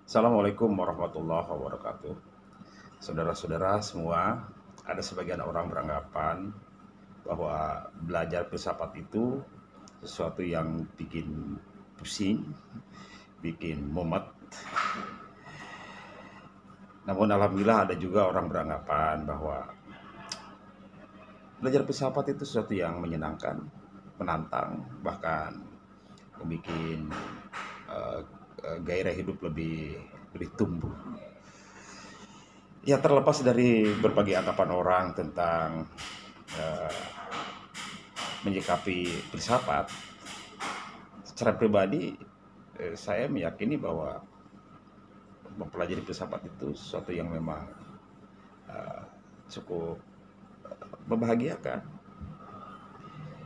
Assalamualaikum warahmatullahi wabarakatuh. Saudara-saudara semua, ada sebagian orang beranggapan bahwa belajar filsafat itu sesuatu yang bikin pusing, bikin mumet. Namun alhamdulillah ada juga orang beranggapan bahwa belajar filsafat itu sesuatu yang menyenangkan, menantang, bahkan membuat gairah hidup lebih tumbuh. Ya, terlepas dari berbagai anggapan orang tentang uh, menyikapi filsafat, secara pribadi saya meyakini bahwa mempelajari filsafat itu sesuatu yang memang uh, cukup membahagiakan.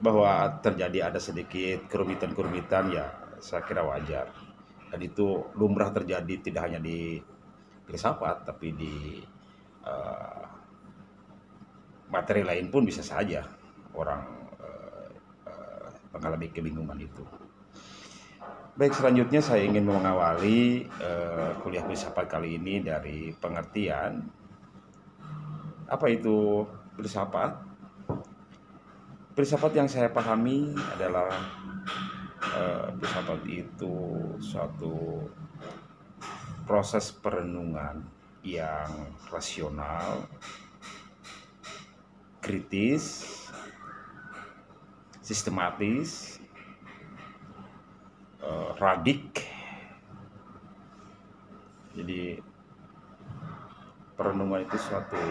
Bahwa terjadi ada sedikit kerumitan-kerumitan, ya saya kira wajar. Dan itu lumrah terjadi tidak hanya di filsafat, tapi di uh, materi lain pun bisa saja orang mengalami kebingungan itu. Baik, selanjutnya saya ingin mengawali kuliah filsafat kali ini dari pengertian apa itu filsafat. Filsafat yang saya pahami adalah filsafat itu suatu proses perenungan yang rasional, kritis, sistematis, radik. Jadi perenungan itu suatu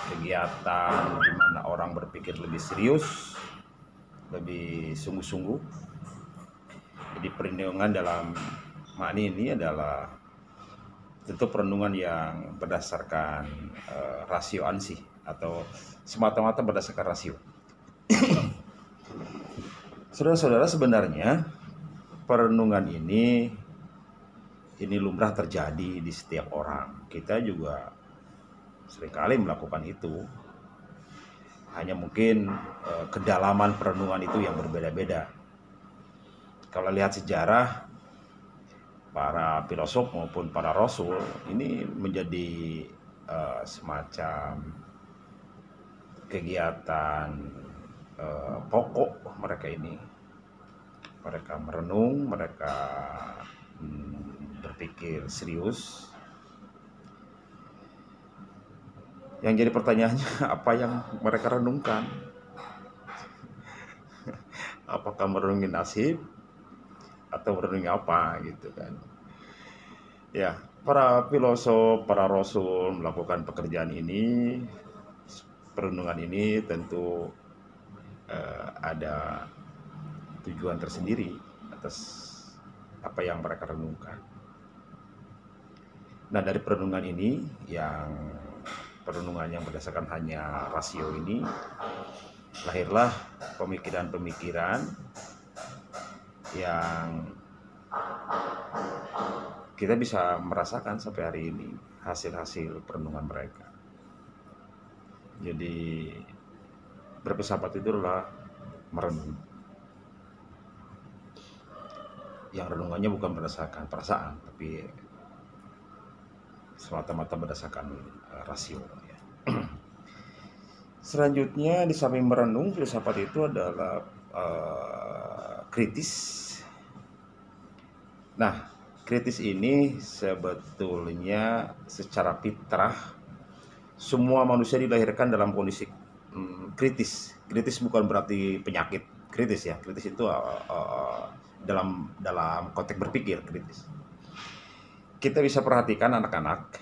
kegiatan di mana orang berpikir lebih serius, lebih sungguh-sungguh. Jadi perenungan dalam makna ini adalah tentu perenungan yang berdasarkan rasio ansih atau semata-mata berdasarkan rasio. Saudara-saudara, sebenarnya perenungan ini lumrah terjadi di setiap orang. Kita juga seringkali melakukan itu. Hanya mungkin kedalaman perenungan itu yang berbeda-beda. Kalau lihat sejarah, para filosof maupun para rasul ini menjadi semacam kegiatan pokok mereka ini. Mereka merenung, mereka berpikir serius. Yang jadi pertanyaannya, apa yang mereka renungkan? Apakah merenungi nasib atau merenungi apa gitu kan? Ya, para filosof, para rasul melakukan pekerjaan ini, perenungan ini tentu ada tujuan tersendiri atas apa yang mereka renungkan. Nah, dari perenungan ini, perenungan yang berdasarkan hanya rasio ini, lahirlah pemikiran-pemikiran yang kita bisa merasakan sampai hari ini hasil-hasil perenungan mereka. Jadi berfilsafat itu adalah merenung. Yang renungannya bukan berdasarkan perasaan, tapi semata-mata berdasarkan rasio. Selanjutnya, di samping merenung, filsafat itu adalah kritis. Nah, kritis ini sebetulnya secara fitrah semua manusia dilahirkan dalam kondisi kritis. Kritis bukan berarti penyakit kritis ya. Kritis itu dalam konteks berpikir kritis. Kita bisa perhatikan anak-anak.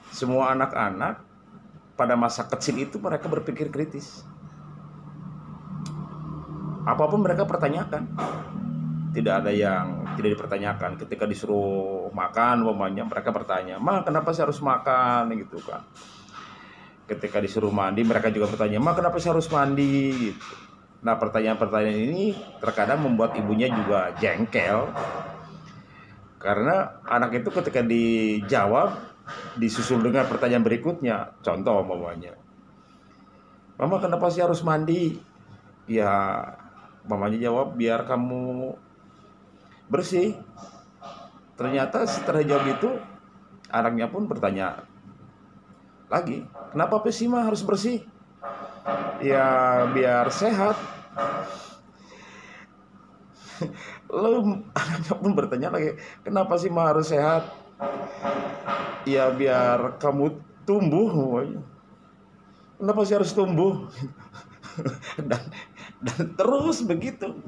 Semua anak-anak pada masa kecil itu mereka berpikir kritis. Apapun mereka pertanyakan. Tidak ada yang tidak dipertanyakan. Ketika disuruh makan, umpamanya mereka bertanya, "Ma, kenapa saya harus makan?" gitu kan. Ketika disuruh mandi, mereka juga bertanya, "Ma, kenapa saya harus mandi?" gitu. Nah, pertanyaan-pertanyaan ini terkadang membuat ibunya juga jengkel. Karena anak itu ketika dijawab disusul dengan pertanyaan berikutnya. Contoh umpamanya, "Mama, kenapa sih harus mandi?" Ya, mamanya jawab, bersih. Ternyata setelah jawab itu, anaknya pun bertanya lagi, kenapa Pesima harus bersih? Ya biar sehat. Lalu anaknya pun bertanya lagi, kenapa sih mah harus sehat? Ya biar kamu tumbuh. Kenapa sih harus tumbuh? dan, dan terus begitu.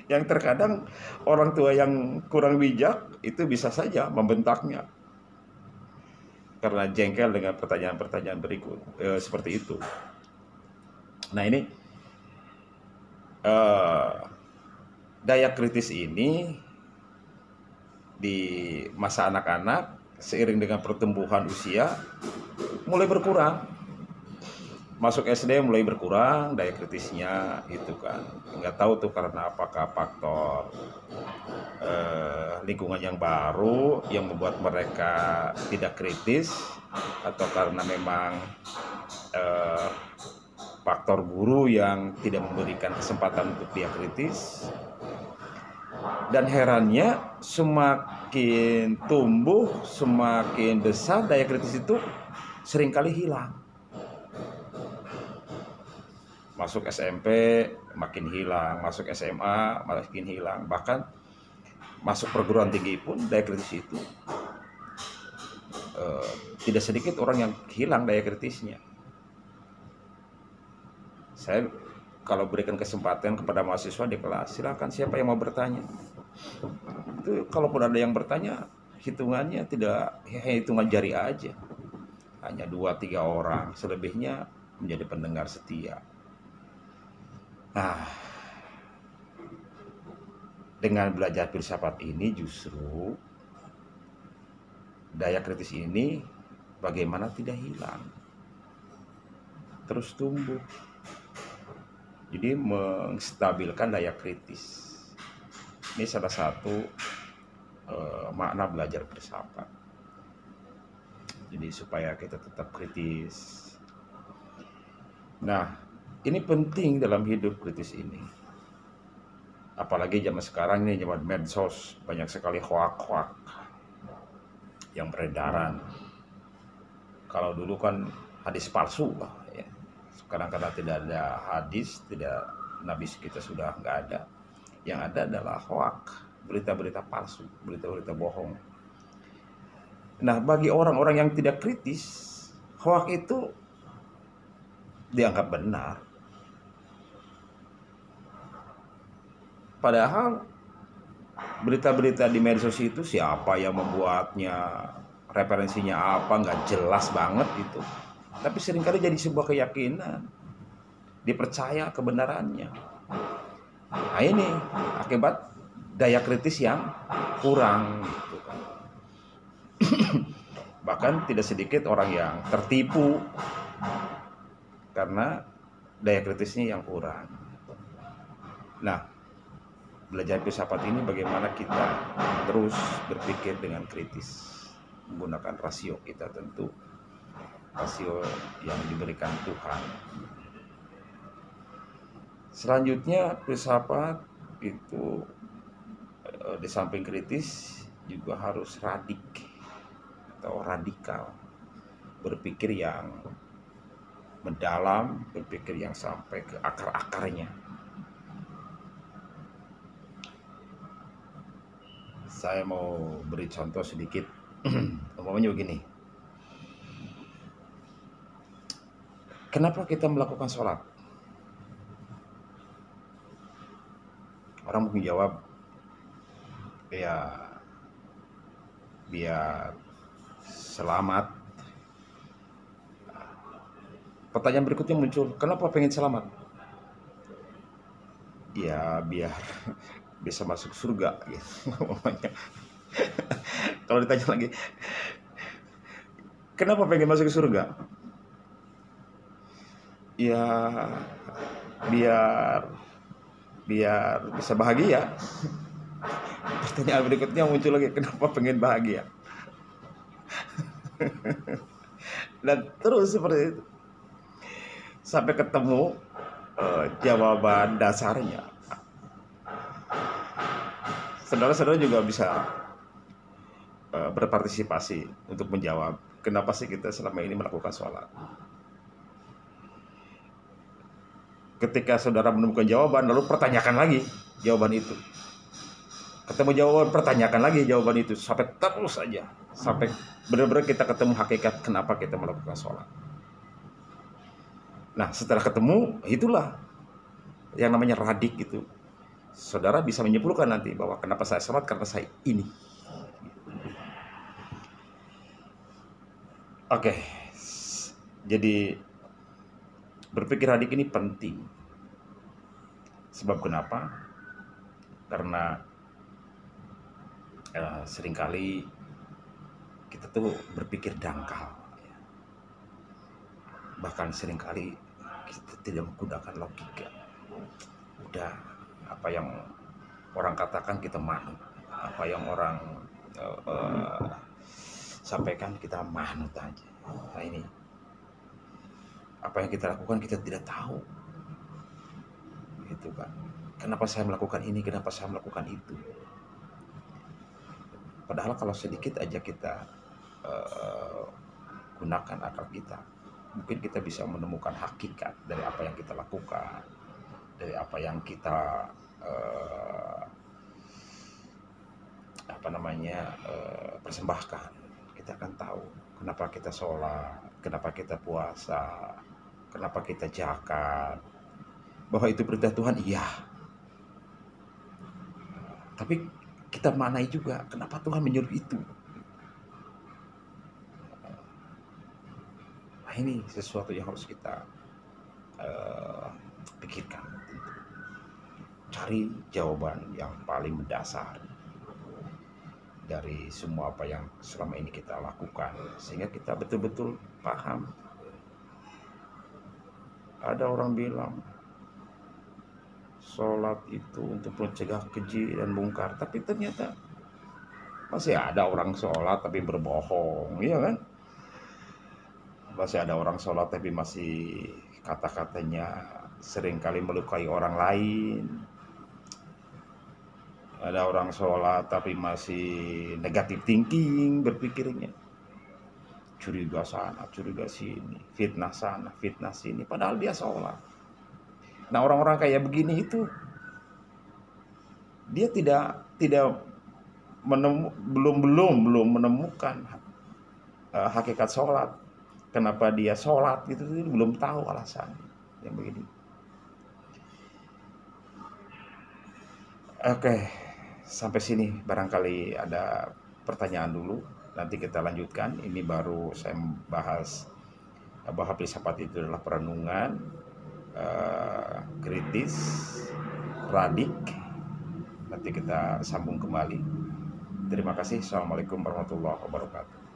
Yang terkadang orang tua yang kurang bijak itu bisa saja membentaknya karena jengkel dengan pertanyaan-pertanyaan berikut seperti itu. Nah ini daya kritis ini di masa anak-anak seiring dengan pertumbuhan usia mulai berkurang. Masuk SD mulai berkurang daya kritisnya itu kan. Nggak tahu tuh karena apakah faktor lingkungan yang baru yang membuat mereka tidak kritis, atau karena memang faktor guru yang tidak memberikan kesempatan untuk dia kritis. Dan herannya semakin tumbuh, semakin besar daya kritis itu seringkali hilang. Masuk SMP makin hilang, masuk SMA makin hilang, bahkan masuk perguruan tinggi pun daya kritis itu tidak sedikit orang yang hilang daya kritisnya. Saya kalau berikan kesempatan kepada mahasiswa di kelas, silakan siapa yang mau bertanya. Itu kalaupun ada yang bertanya, hitungannya tidak hitungan jari aja, hanya 2-3 orang, selebihnya menjadi pendengar setia. Nah, dengan belajar filsafat ini justru daya kritis ini bagaimana tidak hilang, terus tumbuh. Jadi menstabilkan daya kritis. Ini salah satu makna belajar filsafat. Jadi supaya kita tetap kritis. Nah, ini penting dalam hidup kritis ini. Apalagi zaman sekarang ini, zaman medsos, banyak sekali hoak-hoak yang beredaran. Kalau dulu kan hadis palsu lah ya. Sekarang karena tidak ada hadis, tidak nabi kita sudah nggak ada. Yang ada adalah hoak, berita-berita palsu, berita-berita bohong. Nah, bagi orang-orang yang tidak kritis, hoak itu dianggap benar. Padahal berita-berita di medsos itu siapa yang membuatnya, referensinya apa, nggak jelas banget itu. Tapi seringkali jadi sebuah keyakinan, dipercaya kebenarannya. Nah ini akibat daya kritis yang kurang gitu kan. Bahkan tidak sedikit orang yang tertipu karena daya kritisnya yang kurang. Nah, belajar filsafat ini bagaimana kita terus berpikir dengan kritis, menggunakan rasio kita, tentu rasio yang diberikan Tuhan. Selanjutnya filsafat itu di samping kritis juga harus radik atau radikal, berpikir yang mendalam, berpikir yang sampai ke akar-akarnya. Saya mau beri contoh sedikit. Umpamanya begini. Kenapa kita melakukan sholat? Orang mungkin jawab, ya biar selamat. Pertanyaan berikutnya muncul, kenapa pengen selamat? Ya biar bisa masuk surga gitu. Kalau ditanya lagi, kenapa pengen masuk surga? Ya biar bisa bahagia. Pertanyaan berikutnya muncul lagi, kenapa pengen bahagia? Dan terus seperti itu sampai ketemu jawaban dasarnya. saudara-saudara juga bisa berpartisipasi untuk menjawab kenapa sih kita selama ini melakukan sholat. Ketika saudara menemukan jawaban, lalu pertanyakan lagi jawaban itu. Ketemu jawaban, pertanyakan lagi jawaban itu, sampai terus saja, sampai benar-benar kita ketemu hakikat kenapa kita melakukan sholat. Nah, setelah ketemu, itulah yang namanya radik itu. Saudara bisa menyimpulkan nanti bahwa kenapa saya sholat, karena saya ini. Oke, jadi berpikir radik ini penting. Sebab kenapa? Karena seringkali kita tuh berpikir dangkal. Bahkan seringkali kita tidak menggunakan logika. Udah, apa yang orang katakan kita manut, apa yang orang sampaikan kita manut aja. Nah ini, apa yang kita lakukan kita tidak tahu, gitu kan? Kenapa saya melakukan ini? Kenapa saya melakukan itu? Padahal kalau sedikit aja kita gunakan akal kita, mungkin kita bisa menemukan hakikat dari apa yang kita lakukan, dari apa yang kita persembahkan. Kita akan tahu kenapa kita sholat, kenapa kita puasa, kenapa kita zakat. Bahwa itu perintah Tuhan, iya. Tapi kita maknai juga kenapa Tuhan menyuruh itu. Nah, ini sesuatu yang harus kita pikirkan. Cari jawaban yang paling mendasar dari semua apa yang selama ini kita lakukan, sehingga kita betul-betul paham. Ada orang bilang sholat itu untuk mencegah keji dan mungkar, tapi ternyata masih ada orang sholat tapi berbohong, iya kan? Masih ada orang sholat tapi masih kata-katanya seringkali melukai orang lain. Ada orang sholat tapi masih negatif thinking berpikirnya. Curiga sana, curiga sini, fitnah sana, fitnah sini. Padahal dia sholat. Nah, orang-orang kayak begini itu dia belum menemukan hakikat sholat. Kenapa dia sholat gitu, belum tahu alasan yang begini. Oke, sampai sini barangkali ada pertanyaan dulu. Nanti kita lanjutkan. Ini baru saya bahas bahwa filsafat itu adalah perenungan kritis, radik. Nanti kita sambung kembali. Terima kasih. Assalamualaikum warahmatullahi wabarakatuh.